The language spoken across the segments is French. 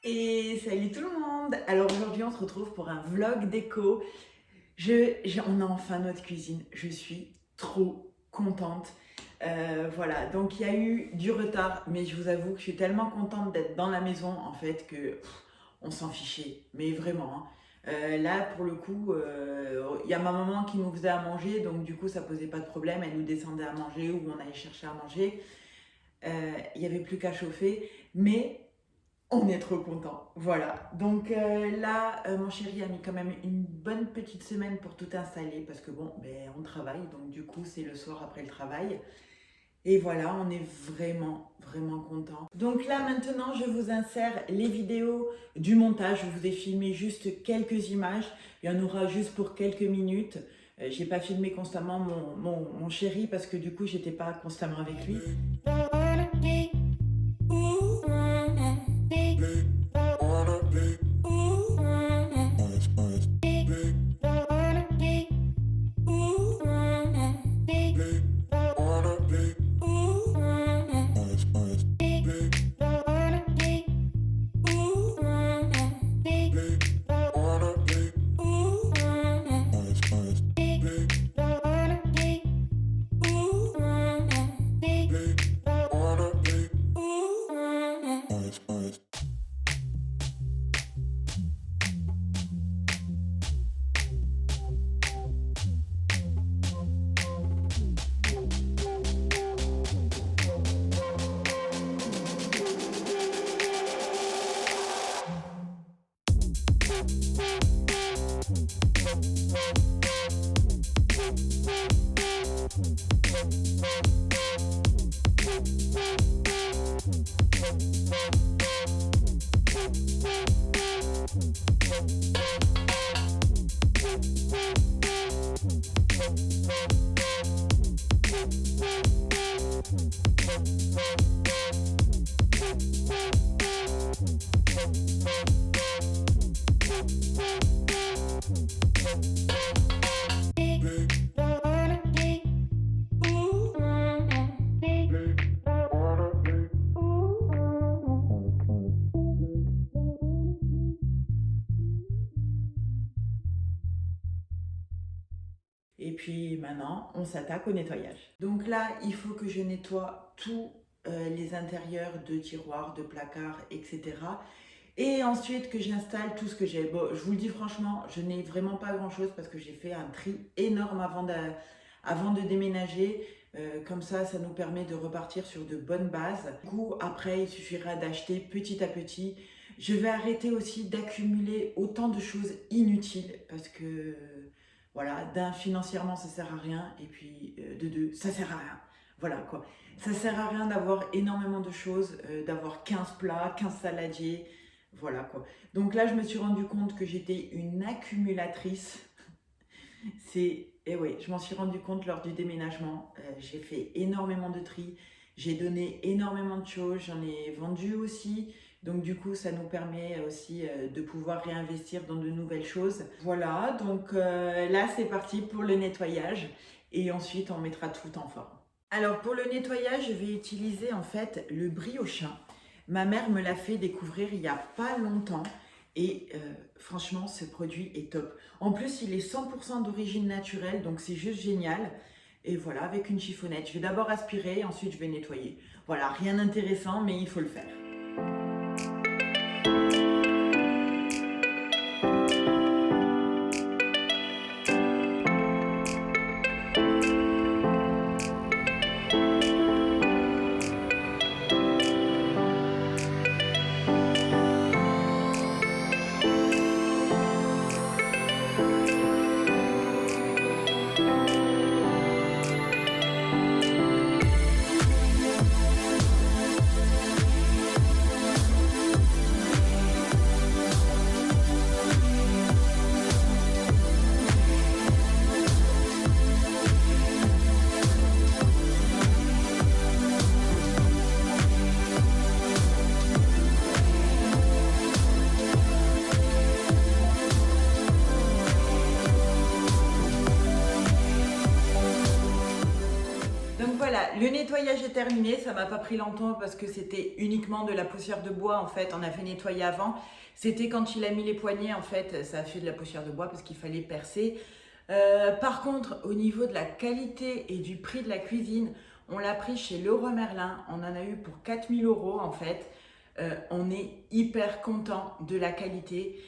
Et salut tout le monde! Alors aujourd'hui on se retrouve pour un vlog déco. On a enfin notre cuisine, je suis trop contente. Voilà, donc il y a eu du retard, mais je vous avoue que je suis tellement contente d'être dans la maison en fait que on s'en fichait, mais vraiment, hein. Là pour le coup, il y a ma maman qui nous faisait à manger, donc du coup ça posait pas de problème, elle nous descendait à manger ou on allait chercher à manger. Il n'y avait plus qu'à chauffer, mais on est trop content, voilà. Donc là, mon chéri a mis quand même une bonne petite semaine pour tout installer parce que bon, ben, on travaille, donc du coup c'est le soir après le travail. Et voilà, on est vraiment, vraiment content. Donc là maintenant, je vous insère les vidéos du montage. Je vous ai filmé juste quelques images. Il y en aura juste pour quelques minutes. J'ai pas filmé constamment mon chéri parce que du coup, j'étais pas constamment avec lui. Et puis maintenant, on s'attaque au nettoyage. Donc là, il faut que je nettoie tous les intérieurs de tiroirs, de placards, etc. Et ensuite que j'installe tout ce que j'ai. Bon, je vous le dis franchement, je n'ai vraiment pas grand-chose parce que j'ai fait un tri énorme avant de déménager. Comme ça nous permet de repartir sur de bonnes bases. Du coup, après, il suffira d'acheter petit à petit. Je vais arrêter aussi d'accumuler autant de choses inutiles parce que voilà, d'un, financièrement, ça sert à rien, et puis de deux, ça sert à rien. Voilà quoi. Ça sert à rien d'avoir énormément de choses, d'avoir 15 plats, 15 saladiers, voilà quoi. Donc là, je me suis rendu compte que j'étais une accumulatrice. Et oui, je m'en suis rendu compte lors du déménagement. J'ai fait énormément de tri, j'ai donné énormément de choses, j'en ai vendu aussi. Donc du coup, ça nous permet aussi de pouvoir réinvestir dans de nouvelles choses. Voilà, donc là, c'est parti pour le nettoyage. Et ensuite, on mettra tout en forme. Alors pour le nettoyage, je vais utiliser en fait le Briochin. Ma mère me l'a fait découvrir il n'y a pas longtemps. Et franchement, ce produit est top. En plus, il est 100% d'origine naturelle, donc c'est juste génial. Et voilà, avec une chiffonnette. Je vais d'abord aspirer, ensuite je vais nettoyer. Voilà, rien d'intéressant, mais il faut le faire. voilà, le nettoyage est terminé, ça m'a pas pris longtemps parce que c'était uniquement de la poussière de bois en fait, on avait nettoyé avant. C'était quand il a mis les poignées en fait, ça a fait de la poussière de bois parce qu'il fallait percer. Par contre, au niveau de la qualité et du prix de la cuisine, on l'a pris chez Leroy Merlin, on en a eu pour 4 000 € en fait. On est hyper content de la qualité,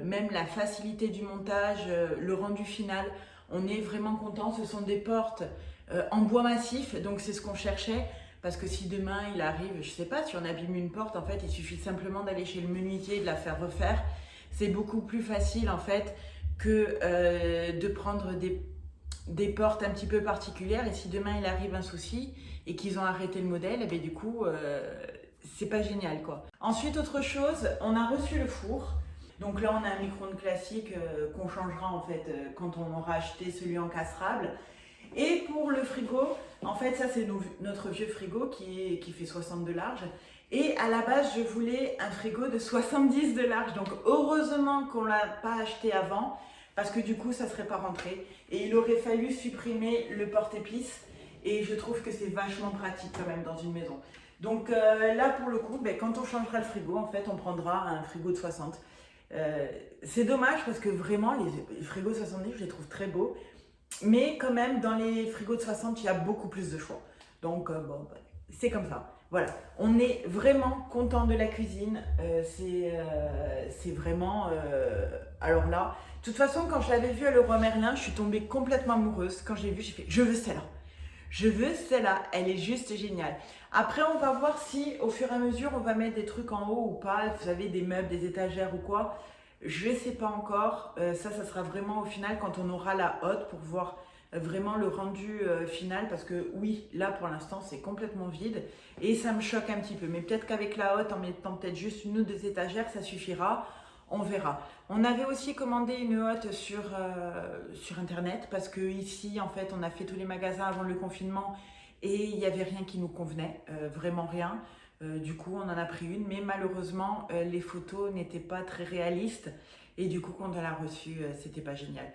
même la facilité du montage, le rendu final, on est vraiment content. Ce sont des portes en bois massif, donc c'est ce qu'on cherchait. Parce que si demain il arrive, je sais pas, si on abîme une porte, en fait, il suffit simplement d'aller chez le menuisier et de la faire refaire. C'est beaucoup plus facile en fait que de prendre des portes un petit peu particulières. Et si demain il arrive un souci et qu'ils ont arrêté le modèle, et bien du coup, c'est pas génial quoi. Ensuite, autre chose, on a reçu le four. Donc là, on a un micro-ondes classique qu'on changera en fait quand on aura acheté celui en casserable. Et pour le frigo, en fait, ça c'est notre vieux frigo qui fait 60 de large. Et à la base, je voulais un frigo de 70 de large. Donc heureusement qu'on ne l'a pas acheté avant, parce que du coup, ça ne serait pas rentré. Et il aurait fallu supprimer le porte-épices. Et je trouve que c'est vachement pratique quand même dans une maison. Donc là, pour le coup, quand on changera le frigo, en fait, on prendra un frigo de 60. C'est dommage parce que vraiment, les frigos 70, je les trouve très beaux. Mais quand même, dans les frigos de 60, il y a beaucoup plus de choix. Donc, bon, c'est comme ça. Voilà. On est vraiment content de la cuisine. C'est vraiment... alors là, de toute façon, quand je l'avais vu à Leroy Merlin, je suis tombée complètement amoureuse. Quand je l'ai vu, j'ai fait « Je veux celle-là. Je veux celle-là. Elle est juste géniale. » Après, on va voir si, au fur et à mesure, on va mettre des trucs en haut ou pas. Vous savez, des meubles, des étagères ou quoi. Je ne sais pas encore, ça sera vraiment au final quand on aura la hotte pour voir vraiment le rendu final, parce que oui, là pour l'instant c'est complètement vide et ça me choque un petit peu, mais peut-être qu'avec la hotte, en mettant peut-être juste une ou deux étagères, ça suffira, on verra. On avait aussi commandé une hotte sur internet, parce que ici en fait on a fait tous les magasins avant le confinement et il n'y avait rien qui nous convenait, vraiment rien. Du coup, on en a pris une, mais malheureusement, les photos n'étaient pas très réalistes. Et du coup, quand on l'a reçue, c'était pas génial.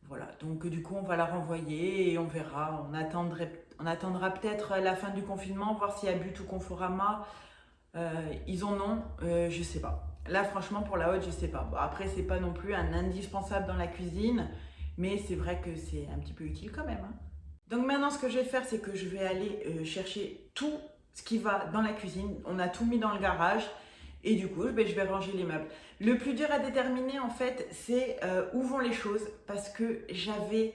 Voilà, donc du coup, on va la renvoyer et on verra. On attendra peut-être la fin du confinement, voir s'il y a But ou Conforama. Ils en ont, je sais pas. Là, franchement, pour la hotte, je sais pas. Bon, après, c'est pas non plus un indispensable dans la cuisine, mais c'est vrai que c'est un petit peu utile quand même, hein. Donc maintenant, ce que je vais faire, c'est que je vais aller chercher tout ce qui va dans la cuisine. On a tout mis dans le garage et du coup, je vais ranger les meubles. Le plus dur à déterminer, en fait, c'est où vont les choses, parce que j'avais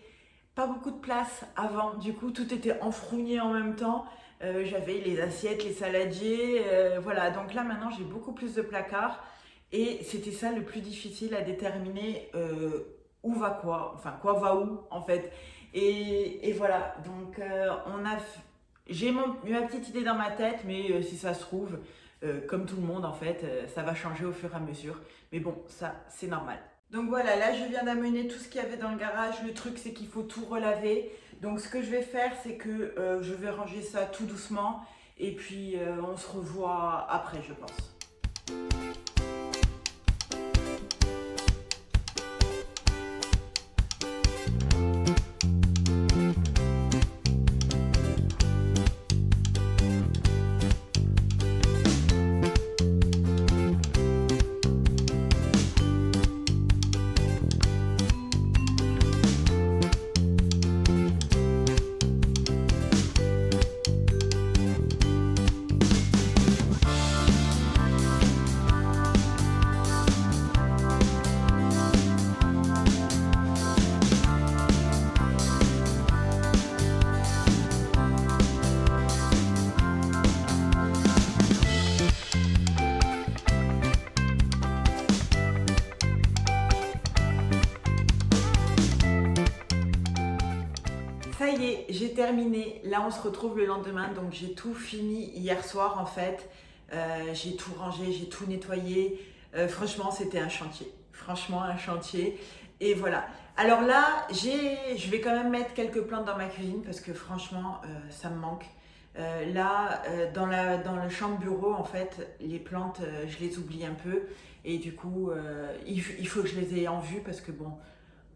pas beaucoup de place avant. Du coup, tout était enfrougné en même temps. J'avais les assiettes, les saladiers, voilà. Donc là, maintenant, j'ai beaucoup plus de placards et c'était ça le plus difficile à déterminer, où va quoi, enfin quoi va où en fait. Et voilà, donc j'ai ma petite idée dans ma tête, mais si ça se trouve, comme tout le monde en fait, ça va changer au fur et à mesure. Mais bon, ça c'est normal. Donc voilà, là je viens d'amener tout ce qu'il y avait dans le garage. Le truc c'est qu'il faut tout relaver. Donc ce que je vais faire, c'est que je vais ranger ça tout doucement. Et puis on se revoit après, je pense. Ça y est, j'ai terminé. Là, on se retrouve le lendemain. Donc, j'ai tout fini hier soir, en fait. J'ai tout rangé, j'ai tout nettoyé. Franchement, c'était un chantier. Franchement, un chantier. Et voilà. Alors là, je vais quand même mettre quelques plantes dans ma cuisine parce que franchement, ça me manque. Dans le chambre bureau, en fait, les plantes, je les oublie un peu. Et du coup, il faut que je les ai en vue parce que bon,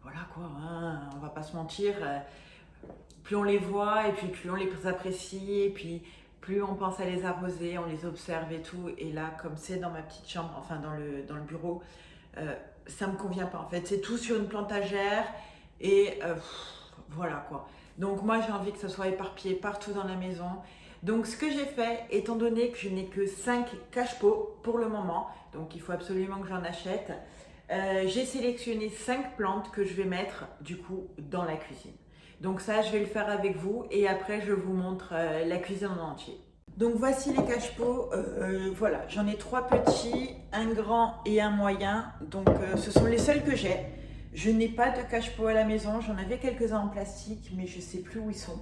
voilà quoi, hein, on va pas se mentir. plus on les voit et puis plus on les apprécie et puis plus on pense à les arroser, on les observe et tout. Et là, comme c'est dans ma petite chambre, enfin dans le bureau, ça me convient pas en fait. C'est tout sur une plantagère et voilà quoi. Donc moi j'ai envie que ça soit éparpillé partout dans la maison. Donc ce que j'ai fait, étant donné que je n'ai que 5 cache-pots pour le moment, donc il faut absolument que j'en achète, j'ai sélectionné 5 plantes que je vais mettre du coup dans la cuisine. Donc ça je vais le faire avec vous et après je vous montre la cuisine en entier. Donc voici les cache-pots, voilà, j'en ai 3 petits, un grand et un moyen, donc ce sont les seuls que j'ai. Je n'ai pas de cache-pot à la maison, j'en avais quelques-uns en plastique mais je ne sais plus où ils sont.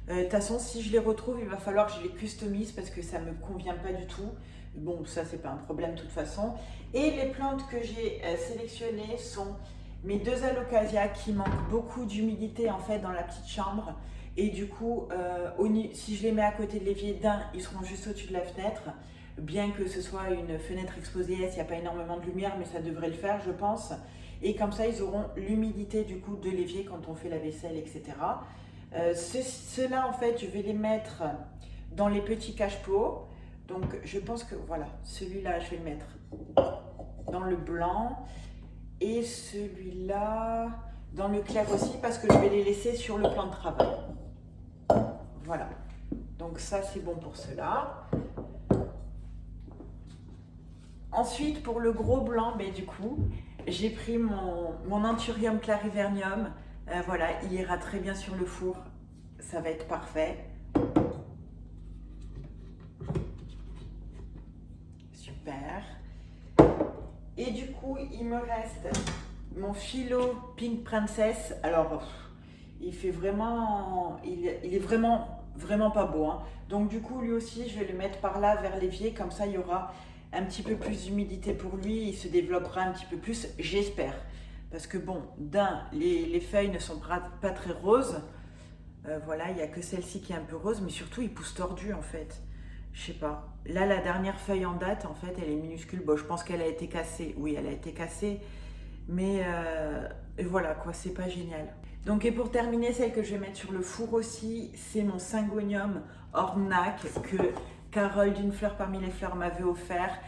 De toute façon, si je les retrouve, il va falloir que je les customise parce que ça ne me convient pas du tout. Bon, ça, c'est pas un problème de toute façon. Et les plantes que j'ai sélectionnées sont mes 2 alocasias qui manquent beaucoup d'humidité en fait dans la petite chambre. Et du coup, si je les mets à côté de l'évier d'un, ils seront juste au-dessus de la fenêtre. Bien que ce soit une fenêtre exposée, il n'y a pas énormément de lumière, mais ça devrait le faire, je pense. Et comme ça, ils auront l'humidité du coup de l'évier quand on fait la vaisselle, etc. Ceux-là, en fait, je vais les mettre dans les petits cache-pots. Donc, je pense que, voilà, celui-là, je vais le mettre dans le blanc. Et celui-là, dans le clair aussi, parce que je vais les laisser sur le plan de travail. Voilà. Donc, ça, c'est bon pour cela. Ensuite, pour le gros blanc, ben, du coup, j'ai pris mon Anthurium clarivernium. Voilà, il ira très bien sur le four, ça va être parfait. Super. Et du coup, il me reste mon Philo Pink Princess. Alors, il fait vraiment, il est vraiment pas beau, hein. Donc du coup, lui aussi, je vais le mettre par là vers l'évier, comme ça, il y aura un petit peu plus d'humidité pour lui, il se développera un petit peu plus, j'espère. Parce que bon, les feuilles ne sont pas très roses. Voilà, il n'y a que celle-ci qui est un peu rose, mais surtout, il pousse tordu en fait. Je sais pas. Là, la dernière feuille en date, en fait, elle est minuscule. Bon, je pense qu'elle a été cassée. Oui, elle a été cassée. Mais voilà, quoi, c'est pas génial. Donc, et pour terminer, celle que je vais mettre sur le four aussi, c'est mon Syngonium Ornac que Carole d'une fleur parmi les fleurs m'avait offert.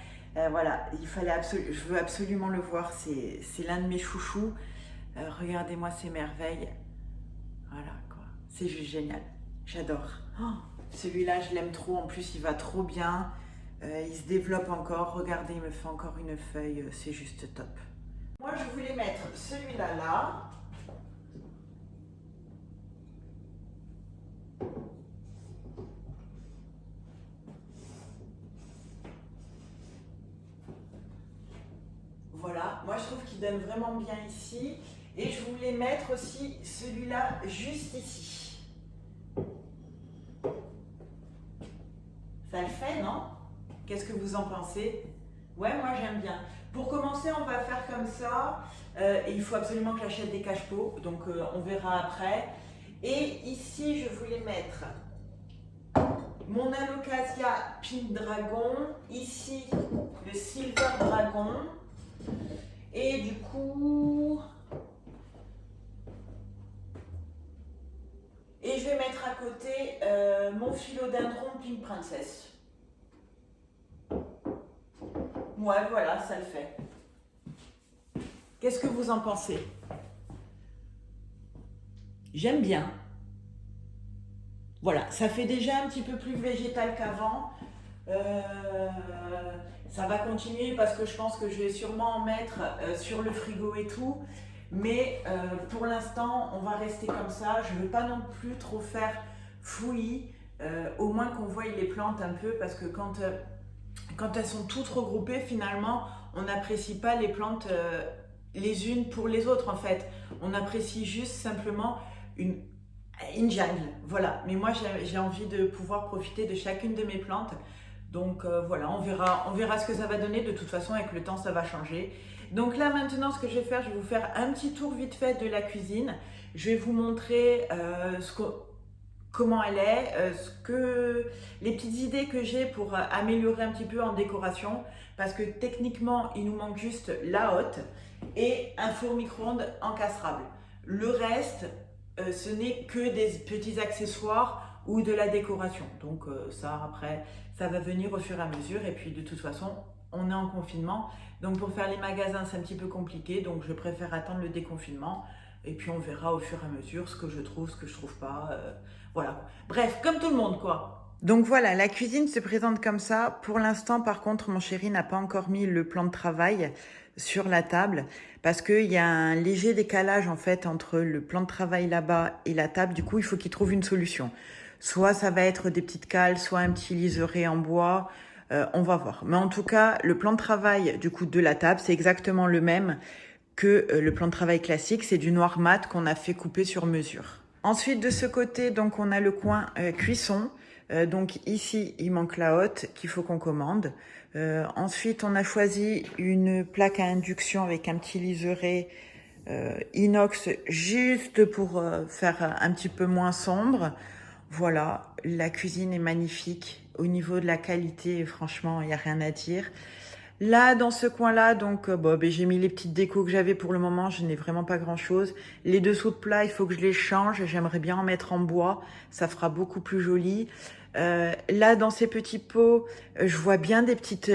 Voilà, je veux absolument le voir, c'est l'un de mes chouchous. Regardez-moi ces merveilles. Voilà quoi, c'est juste génial, j'adore. Oh, celui-là, je l'aime trop, en plus il va trop bien. Il se développe encore, regardez, il me fait encore une feuille, c'est juste top. Moi, je voulais mettre celui-là là. Voilà, moi je trouve qu'il donne vraiment bien ici. Et je voulais mettre aussi celui-là juste ici. Ça le fait, non? Qu'est-ce que vous en pensez? Ouais, moi j'aime bien. Pour commencer, on va faire comme ça. Et il faut absolument que j'achète des cache-pots, donc on verra après. Et ici, je voulais mettre mon Alocasia Pink Dragon. Ici, le Silver Dragon. Et du coup... Et je vais mettre à côté mon Philodendron Pink Princess. Ouais, voilà, ça le fait. Qu'est-ce que vous en pensez? J'aime bien. Voilà, ça fait déjà un petit peu plus végétal qu'avant. Ça va continuer parce que je pense que je vais sûrement en mettre sur le frigo et tout. Mais pour l'instant, on va rester comme ça. Je ne veux pas non plus trop faire fouillis. Au moins qu'on voie les plantes un peu parce que quand elles sont toutes regroupées, finalement, on n'apprécie pas les plantes les unes pour les autres en fait. On apprécie juste simplement une jungle. Voilà. Mais moi, j'ai envie de pouvoir profiter de chacune de mes plantes. Donc voilà, on verra ce que ça va donner. De toute façon, avec le temps, ça va changer. Donc là, maintenant, ce que je vais faire, je vais vous faire un petit tour vite fait de la cuisine. Je vais vous montrer comment elle est, les petites idées que j'ai pour améliorer un petit peu en décoration. Parce que techniquement, il nous manque juste la hotte et un four micro-ondes encastrable. Le reste, ce n'est que des petits accessoires ou de la décoration. Donc ça, après, ça va venir au fur et à mesure. Et puis de toute façon, on est en confinement. Donc pour faire les magasins, c'est un petit peu compliqué. Donc je préfère attendre le déconfinement. Et puis on verra au fur et à mesure ce que je trouve, ce que je trouve pas. Voilà. Bref, comme tout le monde, quoi. Donc voilà, la cuisine se présente comme ça. Pour l'instant, par contre, mon chéri n'a pas encore mis le plan de travail sur la table parce qu'il y a un léger décalage en fait entre le plan de travail là-bas et la table. Du coup, il faut qu'il trouve une solution. Soit ça va être des petites cales, soit un petit liseré en bois. On va voir. Mais en tout cas, le plan de travail du coup de la table, c'est exactement le même que le plan de travail classique. C'est du noir mat qu'on a fait couper sur mesure. Ensuite, de ce côté, donc on a le coin cuisson. Donc ici, il manque la hotte qu'il faut qu'on commande. Ensuite, on a choisi une plaque à induction avec un petit liseré inox juste pour faire un petit peu moins sombre. Voilà, la cuisine est magnifique. Au niveau de la qualité, franchement, il n'y a rien à dire. Là, dans ce coin-là, donc, j'ai mis les petites décos que j'avais pour le moment. Je n'ai vraiment pas grand-chose. Les dessous de plat, il faut que je les change. J'aimerais bien en mettre en bois. Ça fera beaucoup plus joli. Là, dans ces petits pots, je vois bien des petites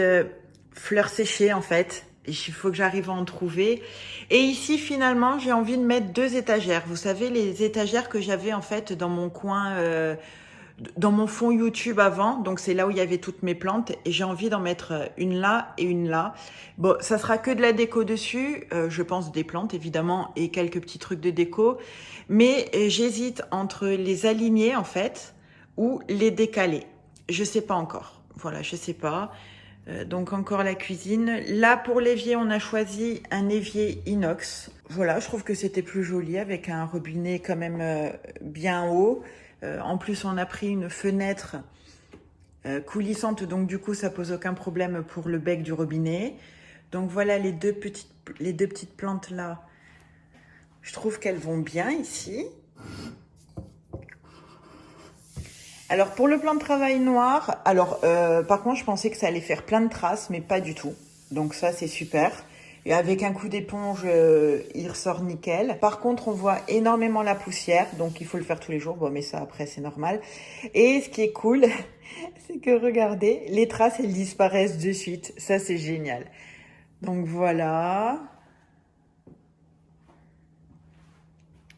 fleurs séchées, en fait. Il faut que j'arrive à en trouver. Et ici, finalement, j'ai envie de mettre 2 étagères. Vous savez, les étagères que j'avais, en fait, dans mon coin... dans mon fond YouTube avant, donc c'est là où il y avait toutes mes plantes et j'ai envie d'en mettre une là et une là. Bon, ça sera que de la déco dessus, je pense des plantes évidemment et quelques petits trucs de déco, mais j'hésite entre les aligner en fait ou les décaler. Je sais pas encore. Voilà, je sais pas. Donc encore la cuisine. Là pour l'évier, on a choisi un évier inox. Voilà, je trouve que c'était plus joli avec un robinet quand même bien haut. En plus, on a pris une fenêtre coulissante, donc du coup, ça pose aucun problème pour le bec du robinet. Donc voilà les deux petites plantes là. Je trouve qu'elles vont bien ici. Alors pour le plan de travail noir, par contre, je pensais que ça allait faire plein de traces, mais pas du tout. Donc ça, c'est super. Et avec un coup d'éponge, il ressort nickel. Par contre, on voit énormément la poussière, donc il faut le faire tous les jours. Bon, mais ça, après, c'est normal. Et ce qui est cool, c'est que, regardez, les traces, elles disparaissent de suite. Ça, c'est génial. Donc, voilà.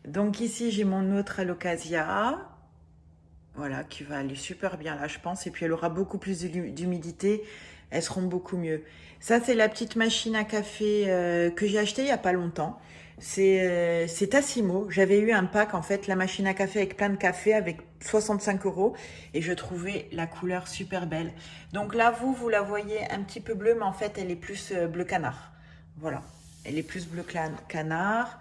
Donc, ici, j'ai mon autre alocasia. Voilà, qui va aller super bien là, je pense. Et puis, elle aura beaucoup plus d'humidité. Elles seront beaucoup mieux. Ça, c'est la petite machine à café que j'ai achetée il n'y a pas longtemps. C'est Tassimo. J'avais eu un pack, en fait, la machine à café avec plein de café, avec 65 €. Et je trouvais la couleur super belle. Donc là, vous la voyez un petit peu bleue, mais en fait, elle est plus bleu canard. Voilà. Elle est plus bleu canard.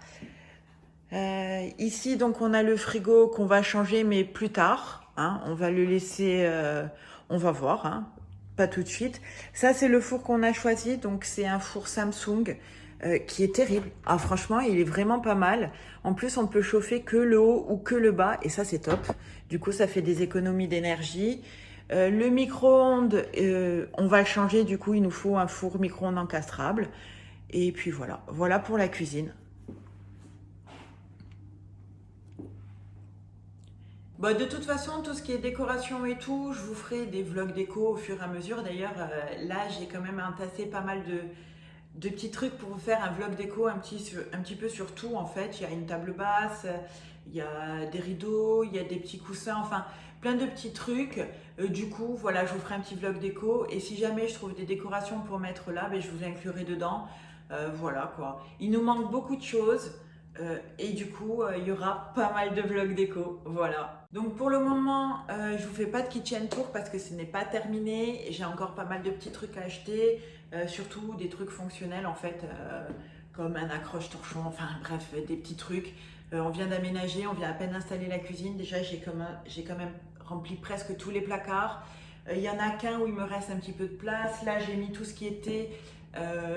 Ici, donc, on a le frigo qu'on va changer, mais plus tard. Hein. On va le laisser... on va voir, hein. Pas tout de suite. Ça, c'est le four qu'on a choisi. Donc, c'est un four Samsung qui est terrible. Ah, franchement, il est vraiment pas mal. En plus, on peut chauffer que le haut ou que le bas. Et ça, c'est top. Du coup, ça fait des économies d'énergie. Le micro-ondes, on va le changer. Du coup, il nous faut un four micro-ondes encastrable. Et puis, voilà. Voilà pour la cuisine. Bon, de toute façon, tout ce qui est décoration et tout, je vous ferai des vlogs déco au fur et à mesure. D'ailleurs, là, j'ai quand même entassé pas mal de petits trucs pour vous faire un vlog déco un petit peu sur tout, en fait. Il y a une table basse, il y a des rideaux, il y a des petits coussins, enfin, plein de petits trucs. Du coup, voilà, je vous ferai un petit vlog déco. Et si jamais je trouve des décorations pour mettre là, ben, je vous inclurai dedans. Voilà, quoi. Il nous manque beaucoup de choses. Et du coup, il y aura pas mal de vlogs déco, voilà. Donc pour le moment, je vous fais pas de kitchen tour parce que ce n'est pas terminé. J'ai encore pas mal de petits trucs à acheter, surtout des trucs fonctionnels en fait, comme un accroche-torchon, enfin bref, des petits trucs. On vient d'aménager, on vient à peine d'installer la cuisine. Déjà, j'ai quand même rempli presque tous les placards. Il y en a qu'un où il me reste un petit peu de place. Là, j'ai mis tout ce qui était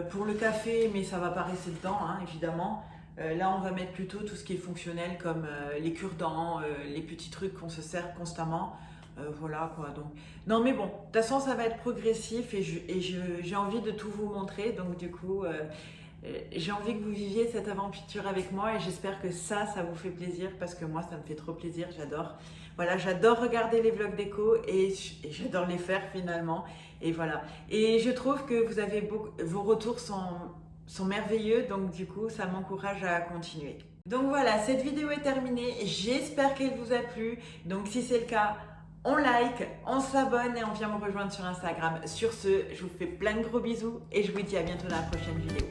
pour le café, mais ça va pas rester dedans, hein, évidemment. Là, on va mettre plutôt tout ce qui est fonctionnel comme les cure-dents, les petits trucs qu'on se sert constamment. Voilà quoi. Donc, non, mais bon, de toute façon, ça va être progressif et j'ai envie de tout vous montrer. Donc, du coup, j'ai envie que vous viviez cette aventure avec moi et j'espère que ça vous fait plaisir parce que moi, ça me fait trop plaisir, j'adore. Voilà, j'adore regarder les vlogs déco et j'adore les faire finalement. Et voilà. Et je trouve que vous avez vos retours sont merveilleux, donc du coup, ça m'encourage à continuer. Donc voilà, cette vidéo est terminée. J'espère qu'elle vous a plu. Donc si c'est le cas, on like, on s'abonne et on vient me rejoindre sur Instagram. Sur ce, je vous fais plein de gros bisous et je vous dis à bientôt dans la prochaine vidéo.